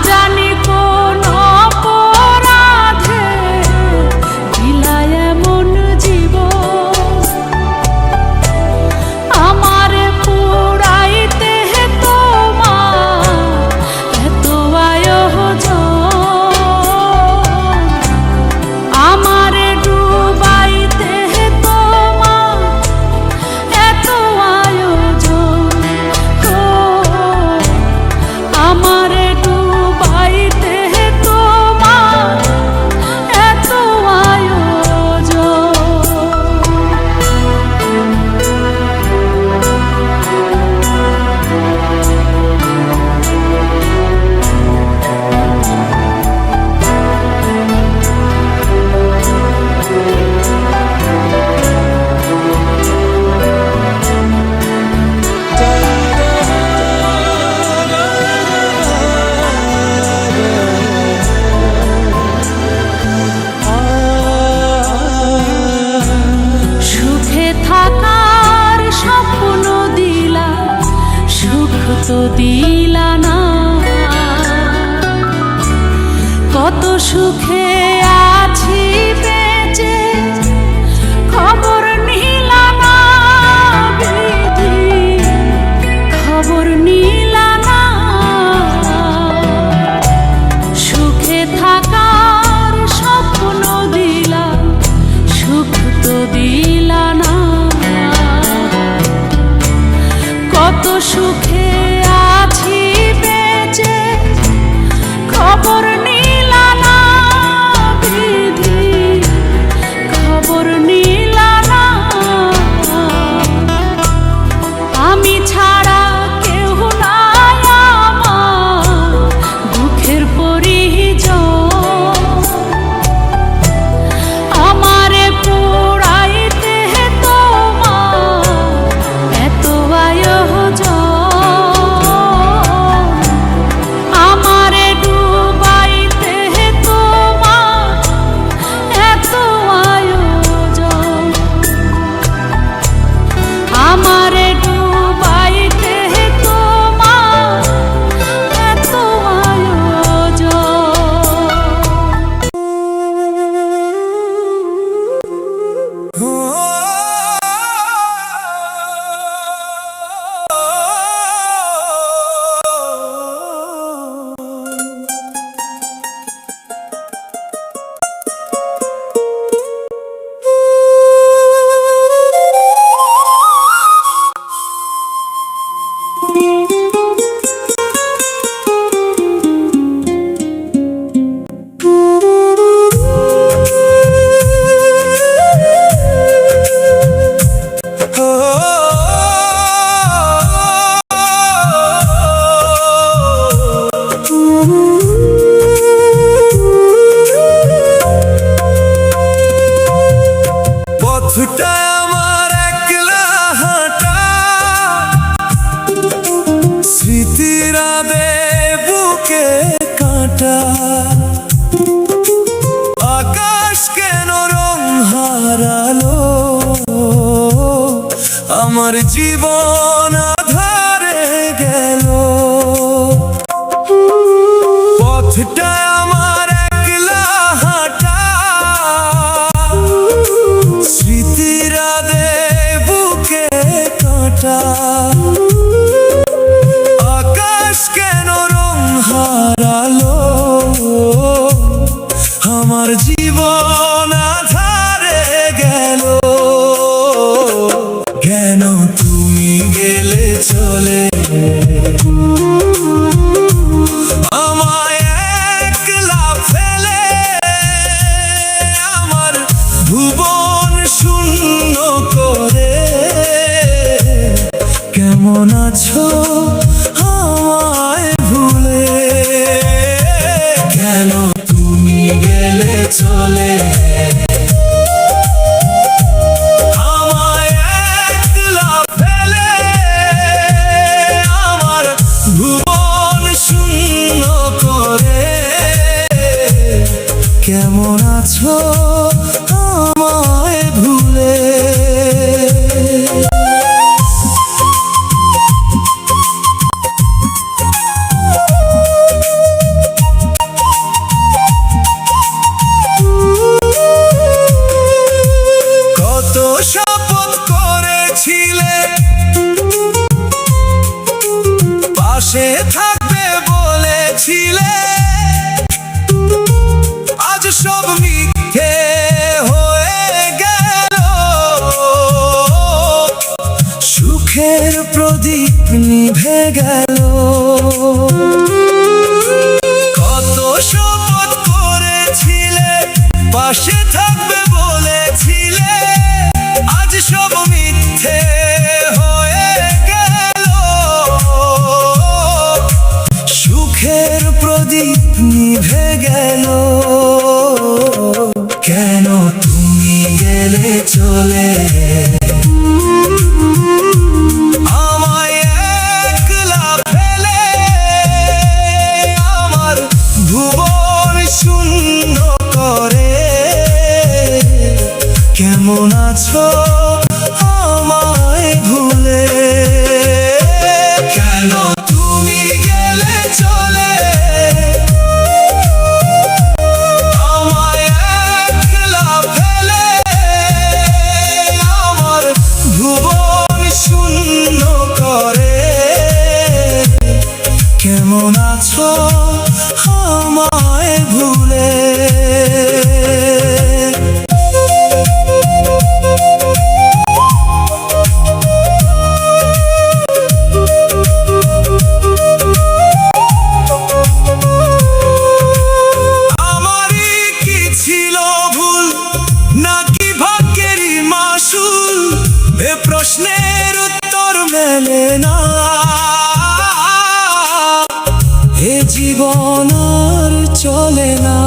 জানি কোন অপরাধে দিলা এমন জীবন, আমারে পুরাইতে তোমার এত আয়োজন, আমারে ডুবাইতে তোমার এত আয়োজন, আমারে ডুবাইতে তোমার এত আয়োজন। সুখে থাকার স্বপ্ন দিলা, সুখ তো দিলা না, কত সুখে আছি বেঁচে খবর নিলা না, বিধি খবর নিলা না। সুখে থাকার স্বপ্ন দিলা, সুখ তো দিলা না, কত সুখে আছি বেঁচে খবর নিলা না, বিধি খবর নিলা না। আমি ছাড়া কেউ নাই আমার দুঃখের পরিজন, আমারে পুরাইতে তোমার এত আয়োজন, আমারে ডুবাইতে তোমার এত আয়োজন, আমারে ডুবাইতে তোমার এত পথটা আমার একলা হাঁটা, স্মৃতিরা দে বুকে কাঁটা, আকাশ কেন রং হারালো, আমার জীবন আধারে গেল। পথটা আমার একলা হাঁটা, স্মৃতিরা দে বুকে কাঁটা, আকাশ কেন রং হারালো, আমার জীবন আধারে গেল। কেন তুমি গেলে চলে, আমায় একলা ফেলে, আমার ভুবন শূন্য করে। কেমন আছো আমায় ভুলে, কেন তুমি গেলে চলে, আমায় একলা ফেলে, আমার ভুবন শূন্য করে। কেমন আছো আমায় ভুলে। নিভে গেল। কত শপথ করেছিলে, পাশে থাকবে বলেছিলে, আজ সব মিথ্যে হয়ে গেল। সুখের প্রদীপ নিভে গেল। কেন তুমি গেলে চলে, আমায় একলা ফেলে? আমার ভুবন শূন্য করে। কেমন আছো আমায় ভুলে? কেন তুমি গেলে চলে, আমায় একলা ফেলে? আমার ভুবন শূন্য করে। কেমন আছো আমায় ভুলে? আমারই কি ছিল ভুল, নাকি ভাগ্যেরই মাসুল? এ প্রশ্নের উত্তর মেলে না। এ জীবন আর চলে না।